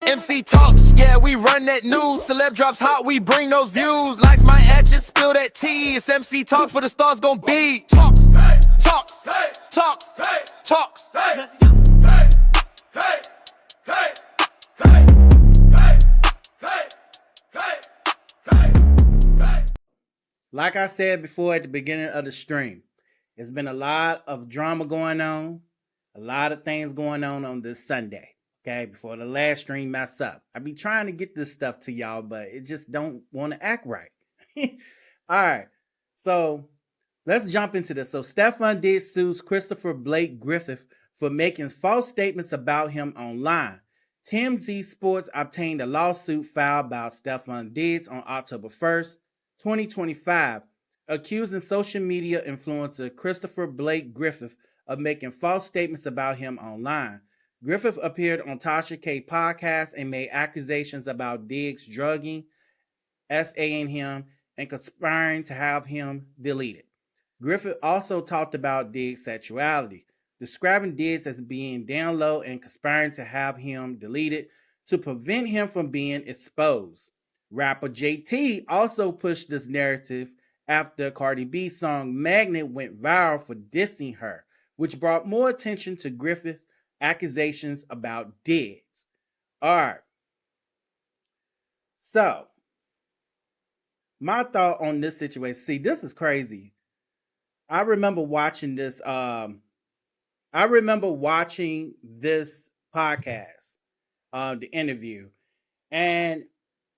MC talks, yeah, we run that news. Celeb drops hot, we bring those views. Lights my actions, spill that tea. It's MC talk for the stars gon' be. Talks, talks, talks, talks. Like I said before at the beginning of the stream, there's been a lot of drama going on, a lot of things going on this Sunday. Okay, before the last stream mess up. I be trying to get this stuff to y'all, but it just don't want to act right. All right, so let's jump into this. So Stefon Diggs sues Christopher Blake Griffith for making false statements about him online. TMZ Sports obtained a lawsuit filed by Stefon Diggs on October 1st, 2025, accusing social media influencer Christopher Blake Griffith of making false statements about him online. Griffith appeared on Tasha K podcast and made accusations about Diggs drugging, SAing him, and conspiring to have him deleted. Griffith also talked about Diggs' sexuality, describing Diggs as being down low and conspiring to have him deleted to prevent him from being exposed. Rapper JT also pushed this narrative after Cardi B's song Magnet went viral for dissing her, which brought more attention to Griffith's accusations about Diggs. All right. So, my thought on this situation. See, this is crazy. I remember watching this. I remember watching this podcast, the interview, and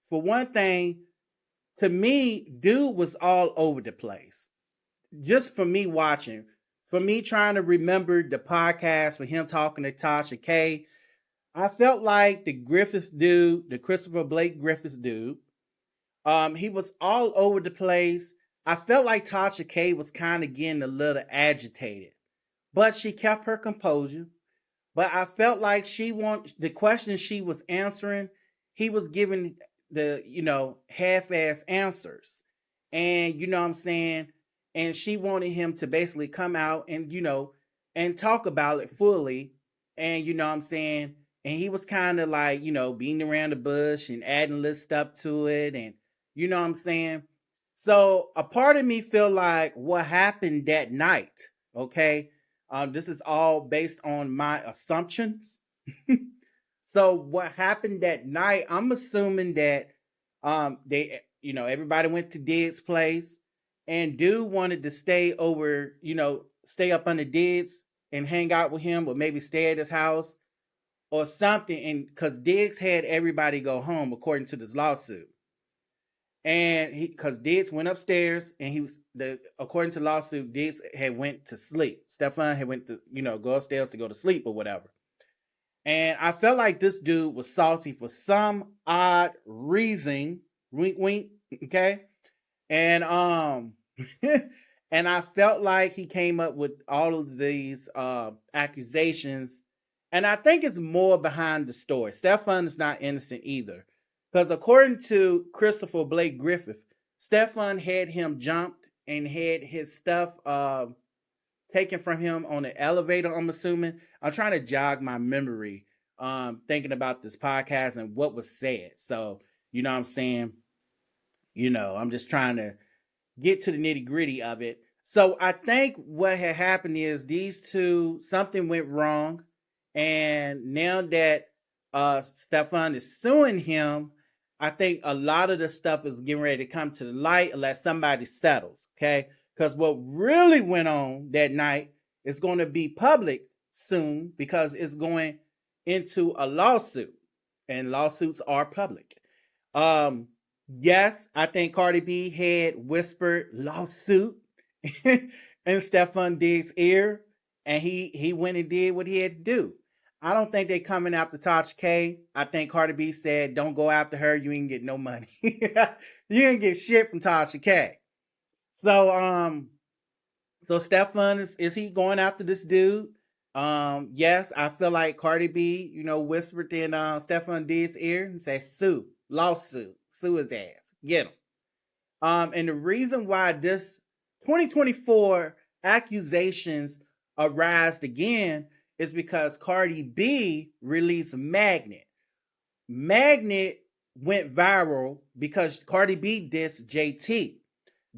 for one thing, to me, dude was all over the place. Just for me watching, for me trying to remember the podcast for him talking to Tasha K, I felt like the Griffith dude, the Christopher Blake Griffith dude, he was all over the place. I felt like Tasha K was kind of getting a little agitated, but she kept her composure. But I felt like the questions she was answering, he was giving the, half-ass answers. And you know what I'm saying? And she wanted him to basically come out and, and talk about it fully. And you know what I'm saying? And he was kind of like, beating around the bush and adding little stuff to it. And you know what I'm saying? So a part of me feel like what happened that night, okay? This is all based on my assumptions. So what happened that night, I'm assuming that they, everybody went to Diggs' place and dude wanted to stay over, stay up under Diggs and hang out with him or maybe stay at his house or something. And because Diggs had everybody go home according to this lawsuit. And because Diggs went upstairs and according to the lawsuit, Diggs had went to sleep. Stefon had went to, go upstairs to go to sleep or whatever. And I felt like this dude was salty for some odd reason. Wink, wink. Okay. And, and I felt like he came up with all of these accusations. And I think it's more behind the story. Stefon is not innocent either. Because according to Christopher Blake Griffith, Stefon had him jumped and had his stuff taken from him on the elevator, I'm assuming. I'm trying to jog my memory thinking about this podcast and what was said. So, you know what I'm saying? I'm just trying to get to the nitty gritty of it. So I think what had happened is these two, something went wrong. And now that Stefon is suing him, I think a lot of the stuff is getting ready to come to the light unless somebody settles, okay? Because what really went on that night is going to be public soon because it's going into a lawsuit, and lawsuits are public. Yes, I think Cardi B had whispered lawsuit in Stefon Diggs' ear, and he went and did what he had to do. I don't think they're coming after Tasha K. I think Cardi B said, don't go after her. You ain't get no money. You ain't get shit from Tasha K. So, so Stefon, is he going after this dude? Yes, I feel like Cardi B, whispered in Stefon Diggs' ear and said, sue, lawsuit, sue his ass, get him. And the reason why this 2024 accusations arise again is because Cardi B released Magnet. Magnet went viral because Cardi B dissed JT.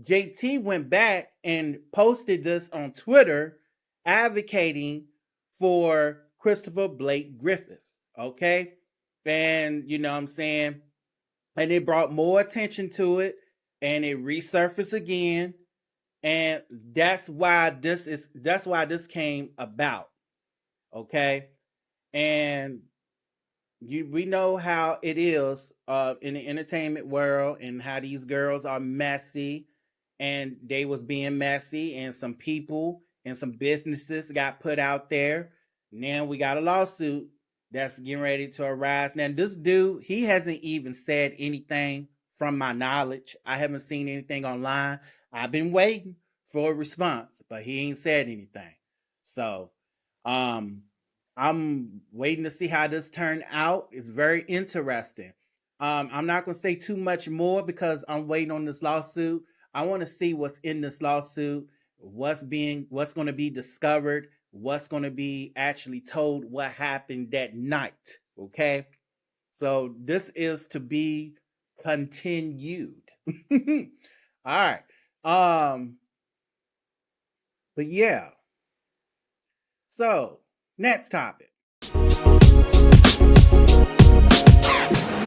JT went back and posted this on Twitter advocating for Christopher Blake Griffith. Okay. And you know what I'm saying? And it brought more attention to it and it resurfaced again. And that's why this came about. Okay. And we know how it is in the entertainment world and how these girls are messy and they was being messy and some people and some businesses got put out there. Now we got a lawsuit that's getting ready to arise. Now this dude, he hasn't even said anything from my knowledge. I haven't seen anything online. I've been waiting for a response, but he ain't said anything. So I'm waiting to see how this turned out. It's very interesting. I'm not going to say too much more because I'm waiting on this lawsuit. I want to see what's in this lawsuit, what's going to be discovered, what's going to be actually told, what happened that night. Okay, so this is to be continued. All right. But yeah. So next topic.